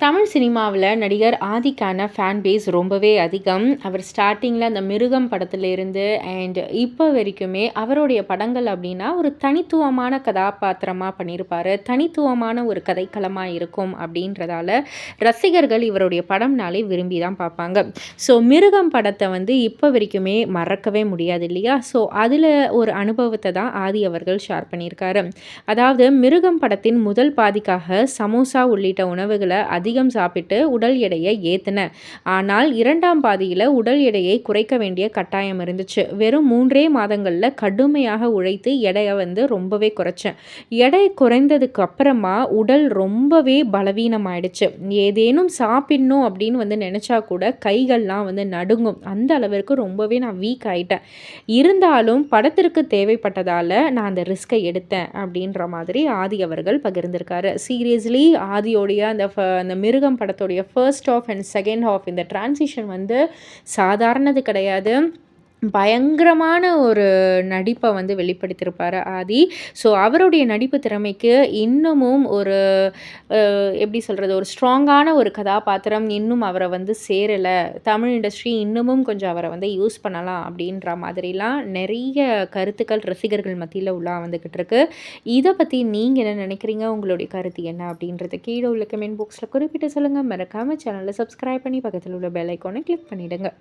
தமிழ் சினிமாவுல நடிகர் ஆதிக்கான fan base ரொம்பவே அதிகம். அவர் ஸ்டார்ட்டிங்கில அந்த மிருகம் படத்திலிருந்து இப்போ வரைக்குமே அவருடைய படங்கள் அப்டின்னா, ஒரு தனித்துவமான கதாபாத்திரமா பண்ணியிருப்பாரு. தனித்துவமான ஒரு கதைக்களமா இருக்கும் அப்டின்றதால, ரசிகர்கள் இவருடைய படம்னாலே விரும்பி தான் பார்ப்பாங்க. ஸோ மிருகம் படத்த வந்து இப்போ வரைக்குமே மறக்கவே முடியாது இல்லையா? ஸோ அதில ஒரு அனுபவத்த தான் ஆதி அவர்கள் ஷேர் பண்ணியிருக்காரு. அதாவது மிருகம் படத்தின் முதல் பாதிக்காக சமோசா உள்ளிட்ட உணவுகள அதிகம் சாப்பிட்டு உடல் எடையை ஏத்துனேன். ஆனால் 2ஆம் பாதியில உடல் எடையை குறைக்க வேண்டிய கட்டாயம் இருந்துச்சு. வெறும் 3 மாதங்கள்ல கடுமையாக உழைத்து எடைய வந்து ரொம்பவே குறைச்சேன். எடை குறைந்ததுக்கு அப்புறமா உடல் ரொம்பவே பலவீனமாயிடுச்சு. ஏதேனும் சாப்பிடணும் அப்படின்னு வந்து நெனச்சா கூட கைகள்லாம் வந்து நடுங்கும். அந்த அளவிற்கு ரொம்பவே நான் வீக் ஆயிட்டேன். இருந்தாலும் படத்திற்கு தேவைப்பட்டதால நான் அந்த ரிஸ்கை எடுத்தேன் அப்படின்ற மாதிரி ஆதி அவர்கள் பகிர்ந்திருக்காரு. சீரியஸ்லி ஆதியோடைய அந்த மிருகம் படத்துடைய first half and second half இந்த ட்ரான்சிஷன் வந்து சாதாரணது கிடையாது. பயங்கரமான ஒரு நடிப்பை வந்து வெளிப்படுத்தியிருப்பாரு ஆதி. ஸோ அவருடைய நடிப்பு திறமைக்கு இன்னமும் ஒரு எப்படி சொல்கிறது, ஒரு ஸ்ட்ராங்கான ஒரு கதாபாத்திரம் இன்னும் அவரை வந்து சேரலை, தமிழ் இண்டஸ்ட்ரி இன்னமும் கொஞ்சம் அவரை வந்து யூஸ் பண்ணலாம் அப்படின்ற மாதிரிலாம் நிறைய கருத்துக்கள் ரசிகர்கள் மத்தியில் உள்ளே வந்துக்கிட்டு இருக்கு. இதை பற்றி நீங்கள் என்ன நினைக்கிறீங்க? உங்களுடைய கருத்து என்ன அப்படின்றத கீழே உள்ள கமெண்ட் பாக்ஸில் குறிப்பிட்டு சொல்லுங்கள். மறக்காமல் சேனலை சப்ஸ்கிரைப் பண்ணி பக்கத்தில் உள்ள பெல் ஐக்கானை கிளிக் பண்ணிவிடுங்க.